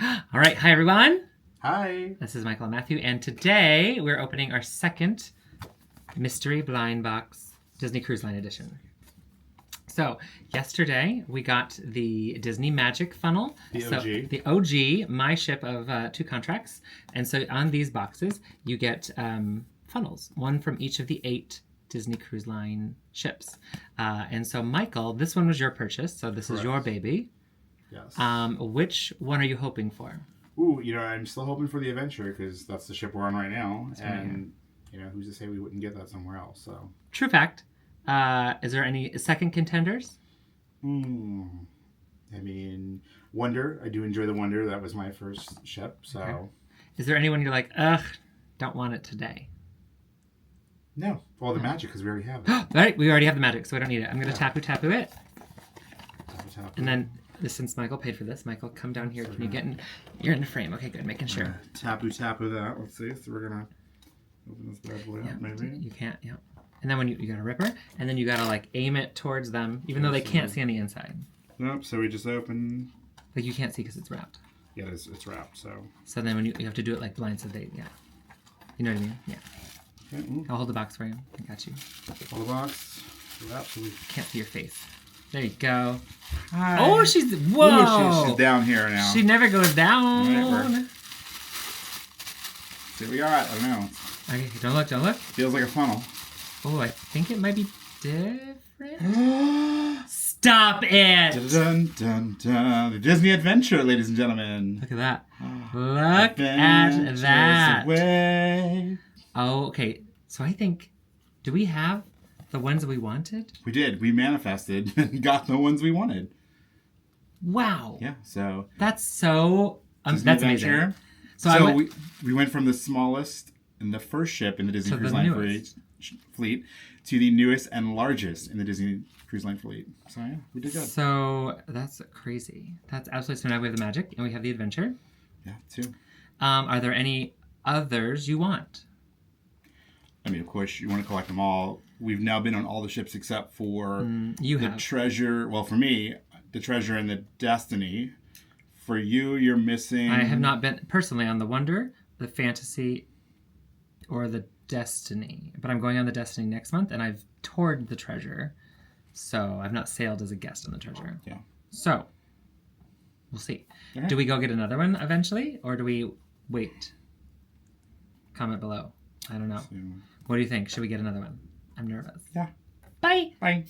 All right, hi everyone. Hi. This is Michael and Matthew, and today we're opening our second mystery blind box Disney Cruise Line edition. So yesterday we got the Disney Magic funnel, The OG. the OG, my ship of 2 contracts, and so on these boxes you get funnels, one from each of the 8 Disney Cruise Line ships. And so Michael, this one was your purchase, so this is your baby. Yes. Which one are you hoping for? Ooh, I'm still hoping for the Adventure because that's the ship we're on right now. That's and, who's to say we wouldn't get that somewhere else, so. True fact. Is there any second contenders? I mean, Wonder. I do enjoy the Wonder. That was my first ship, so. Okay. Is there anyone you're like, ugh, don't want it today? No. Well, the Magic, because we already have it. All right, we already have the Magic, so we don't need it. I'm going to tapu it. Tapu. And then, since Michael paid for this, Michael, come down here. Can you get in? You're in the frame. Okay, good. Making sure. Tapu that. Let's see. So we're going to open this bad boy up, maybe. You can't, yeah. And then when you got a ripper, and then you got to like aim it towards them, even though they can't see on the inside. Nope, so we just open. Like you can't see because it's wrapped. Yeah, it's wrapped, so. So then when you have to do it like blind, so they, yeah. You know what I mean? Yeah. Okay. I'll hold the box for you. I got you. Hold the box. Absolutely. Can't see your face. There you go. Hi. Oh, she's whoa. She's down here now. She never goes down. Right, see what we got. I don't know. Okay, don't look. Don't look. Feels like a funnel. Oh, I think it might be different. Stop it! Dun, dun, dun. The Disney Adventure, ladies and gentlemen. Look at that. Look at that. Away. Oh, okay. So I think, do we have the ones we wanted? We did. We manifested and got the ones we wanted. Wow. Yeah, so. That's so, that's Adventure. amazing. So we went from the smallest and the first ship in the Disney Cruise Line fleet to the newest and largest in the Disney Cruise Line fleet. So yeah, we did good. So that's crazy. That's absolutely, so now we have the Magic and we have the Adventure. Yeah, 2. Are there any others you want? I mean, of course, you want to collect them all. We've now been on all the ships except for the Treasure. Well, for me, the Treasure and the Destiny. For you, you're missing. I have not been personally on the Wonder, the Fantasy, or the Destiny. But I'm going on the Destiny next month, and I've toured the Treasure. So I've not sailed as a guest on the Treasure. Yeah. So we'll see. Okay. Do we go get another one eventually, or do we wait? Comment below. I don't know. What do you think? Should we get another one? I'm nervous. Yeah. Bye. Bye.